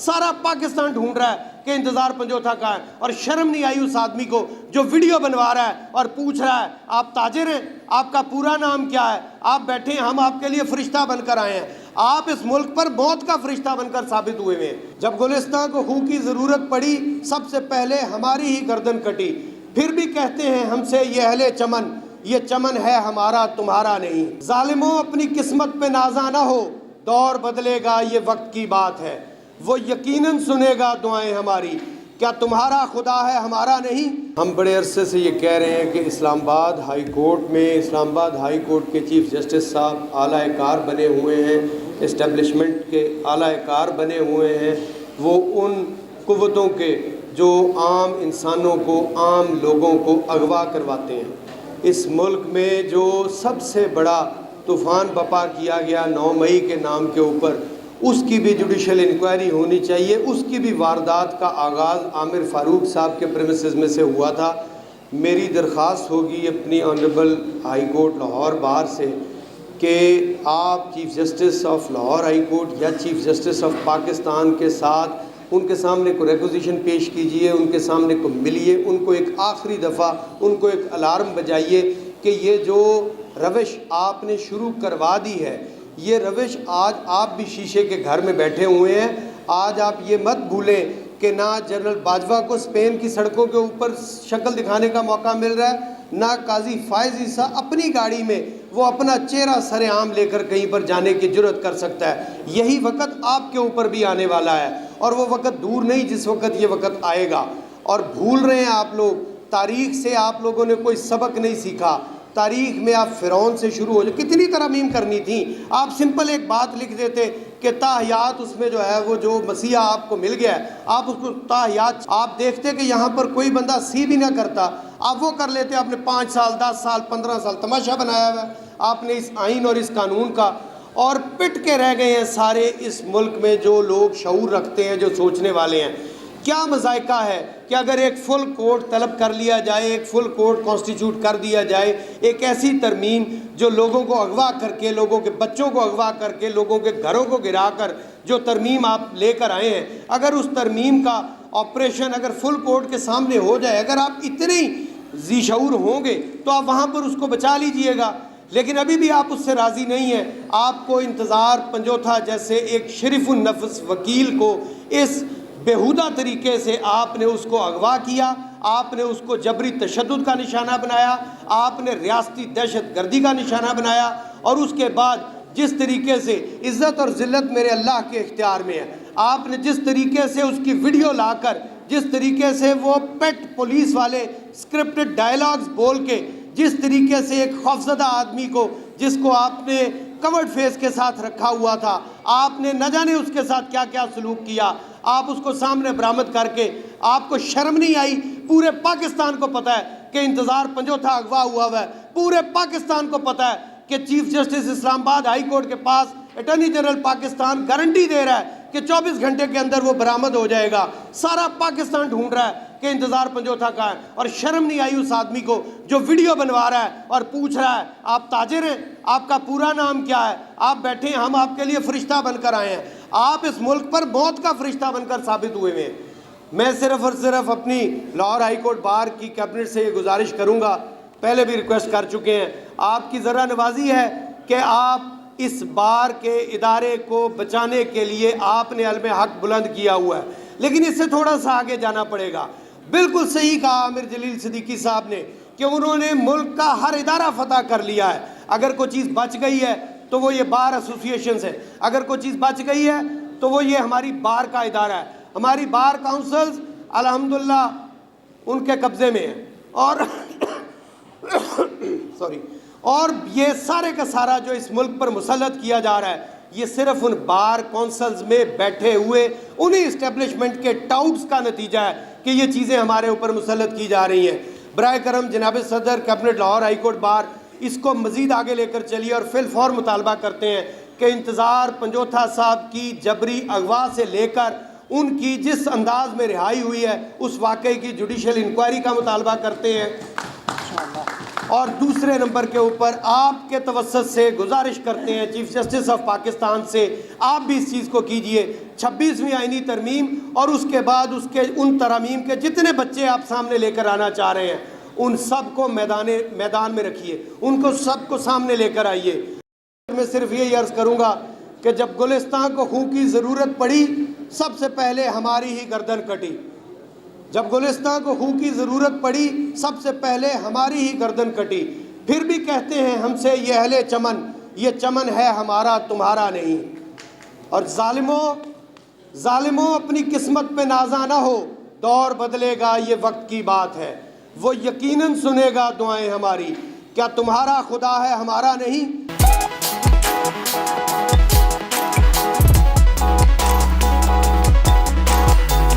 सारा पाकिस्तान ढूंढ रहा है कि इंतज़ार पंजोथा का है, और शर्म नहीं आई उस आदमी को जो वीडियो बनवा रहा है और पूछ रहा है आप ताजिर हैं, आपका पूरा नाम क्या है, आप बैठे हैं, हम आपके लिए फरिश्ता बनकर आए हैं। आप इस मुल्क पर मौत का फरिश्ता बनकर साबित हुए हैं। जब गुलिस्तान को खून की ज़रूरत पड़ी सबसे पहले हमारी ही गर्दन कटी, फिर भी कहते हैं हमसे ये अहले चमन, ये चमन है हमारा तुम्हारा नहीं। जालिमों अपनी किस्मत पे नाज़ा ना हो, दौर बदलेगा ये वक्त की बात है, वो यकीनन सुनेगा दुआएं हमारी, क्या तुम्हारा खुदा है हमारा नहीं। हम बड़े अरसे से ये कह रहे हैं कि इस्लामाबाद हाई कोर्ट में, इस्लामाबाद हाई कोर्ट के चीफ जस्टिस साहब आला कार बने हुए हैं, इस्टेब्लिशमेंट के आला कार बने हुए हैं, वो उन कुव्वतों के जो आम इंसानों को, आम लोगों को अगवा करवाते हैं। इस मुल्क में जो सबसे बड़ा तूफ़ान बपा किया गया 9 मई के नाम के ऊपर, उसकी भी जुडिशल इंक्वायरी होनी चाहिए। उसकी भी वारदात का आगाज़ आमिर फ़ारूक साहब के प्रेमिसेस में से हुआ था। मेरी दरख्वास्त होगी अपनी ऑनरेबल हाई कोर्ट लाहौर बार से कि आप chief justice of Lahore high court या चीफ़ जस्टिस ऑफ पाकिस्तान के साथ उनके सामने को रेक्विजिशन पेश कीजिए, उनके सामने को मिलिए, उनको एक आखिरी दफ़ा उनको एक अलार्म बजाइए कि ये जो रविश आपने शुरू करवा दी है, ये रविश आज आप भी शीशे के घर में बैठे हुए हैं। आज आप ये मत भूलें कि ना जनरल बाजवा को स्पेन की सड़कों के ऊपर शक्ल दिखाने का मौका मिल रहा है, ना काजी फायज़ ईसा अपनी गाड़ी में वो अपना चेहरा सरेआम लेकर कहीं पर जाने की जुर्रत कर सकता है। यही वक्त आपके ऊपर भी आने वाला है, और वो वक्त दूर नहीं जिस वक्त ये वक्त आएगा। और भूल रहे हैं आप लोग, तारीख़ से आप लोगों ने कोई सबक नहीं सीखा। तारीख़ में आप फ़िरौन से शुरू हो जाए, कितनी तरमीम करनी थी। आप सिंपल एक बात लिख देते कि ताहियात, उसमें जो है वो जो मसीहा आपको मिल गया है, आप उसको ताहियात, आप देखते कि यहाँ पर कोई बंदा सी भी ना करता, आप वो कर लेते। आपने 5 साल 10 साल 15 साल तमाशा बनाया हुआ है आपने इस आइन और इस कानून का, और पिट के रह गए हैं सारे इस मुल्क में जो लोग शऊर रखते हैं, जो सोचने वाले हैं। क्या मज़ायका है कि अगर एक फुल कोर्ट तलब कर लिया जाए, एक फुल कोर्ट कॉन्स्टिट्यूट कर दिया जाए, एक ऐसी तरमीम जो लोगों को अगवा करके, लोगों के बच्चों को अगवा करके, लोगों के घरों को गिरा कर जो तरमीम आप लेकर आए हैं, अगर उस तरमीम का ऑपरेशन अगर फुल कोर्ट के सामने हो जाए, अगर आप इतने जी शऊर होंगे तो आप वहाँ पर उसको बचा लीजिएगा। लेकिन अभी भी आप उससे राज़ी नहीं हैं। आपको इंतज़ार पंजोथा जैसे एक शरीफुन नफ्स वकील को इस बेहुदा तरीके से आपने उसको अगवा किया, आपने उसको जबरी तशद्दुद का निशाना बनाया, आपने रियासती दहशत गर्दी का निशाना बनाया, और उसके बाद जिस तरीके से इज़्ज़त और ज़िल्लत मेरे अल्लाह के इख्तियार में है, आपने जिस तरीके से उसकी वीडियो लाकर, जिस तरीके से वो पेट पुलिस वाले स्क्रिप्टेड डायलॉग्स बोल के, जिस तरीके से एक खौफज़दा आदमी को जिसको आपने कवर्ड फेस के साथ रखा हुआ था, आपने न जाने उसके साथ क्या क्या सलूक किया, आप उसको सामने बरामद करके, आपको शर्म नहीं आई। पूरे पाकिस्तान को पता है कि इंतज़ार पंजोथा अगवा हुआ है, पूरे पाकिस्तान को पता है कि chief justice Islamabad high court के पास अटॉर्नी जनरल पाकिस्तान गारंटी दे रहा है कि 24 घंटे के अंदर वो बरामद हो जाएगा। सारा पाकिस्तान ढूंढ रहा है कि इंतज़ार पंजोथा का है, और शर्म नहीं आई उस आदमी को जो वीडियो बनवा रहा है और पूछ रहा है आप ताजिर हैं, आपका पूरा नाम क्या है, आप बैठे हैं, हम आपके लिए फरिश्ता बनकर आए हैं। आप इस मुल्क पर मौत का फरिश्ता बनकर साबित हुए हैं। मैं सिर्फ और सिर्फ अपनी लाहौर हाई कोर्ट बार की कैबिनेट से ये गुजारिश करूँगा, पहले भी रिक्वेस्ट कर चुके हैं, आपकी ज़रा नवाजी है कि आप इस बार के इदारे को बचाने के लिए आपने अलम हक बुलंद किया हुआ है, लेकिन इससे थोड़ा सा आगे जाना पड़ेगा। बिल्कुल सही कहा आमिर जलील सिद्दीकी साहब ने कि उन्होंने मुल्क का हर इदारा फतह कर लिया है। अगर कोई चीज़ बच गई है तो वो ये बार एसोसिएशन है, अगर कोई चीज़ बच गई है तो वो ये हमारी बार का इदारा है। हमारी बार काउंसिल्स अल्हम्दुलिल्लाह उनके कब्ज़े में है, और और ये सारे का सारा जो इस मुल्क पर मुसल्लत किया जा रहा है, ये सिर्फ उन बार काउंसिल्स में बैठे हुए उन्हीं इस्टेब्लिशमेंट के टाउट्स का नतीजा है कि ये चीज़ें हमारे ऊपर मुसल्लत की जा रही हैं। बराए करम जनाब सदर cabinet Lahore high court bar इसको मज़ीद आगे लेकर चलिए और फिलफौर मुतालबा करते हैं कि इंतज़ार पंजोथा साहब की जबरी अगवा से लेकर उनकी जिस अंदाज में रिहाई हुई है उस वाक़े की जुडिशल इंक्वायरी का मुतालबा करते हैं। اور دوسرے نمبر کے اوپر آپ کے توسط سے گزارش کرتے ہیں چیف جسٹس آف پاکستان سے، آپ بھی اس چیز کو کیجئے، 26ویں آئینی ترمیم اور اس کے بعد اس کے ان ترامیم کے جتنے بچے آپ سامنے لے کر آنا چاہ رہے ہیں ان سب کو میدان میں رکھیے، ان کو سب کو سامنے لے کر آئیے۔ میں صرف یہی عرض کروں گا کہ جب گلستان کو خون کی ضرورت پڑی سب سے پہلے ہماری ہی گردن کٹی، جب گلستان کو خون کی ضرورت پڑی سب سے پہلے ہماری ہی گردن کٹی، پھر بھی کہتے ہیں ہم سے یہ اہل چمن، یہ چمن ہے ہمارا تمہارا نہیں۔ اور ظالموں اپنی قسمت پہ نازا نہ ہو، دور بدلے گا یہ وقت کی بات ہے، وہ یقیناً سنے گا دعائیں ہماری، کیا تمہارا خدا ہے ہمارا نہیں؟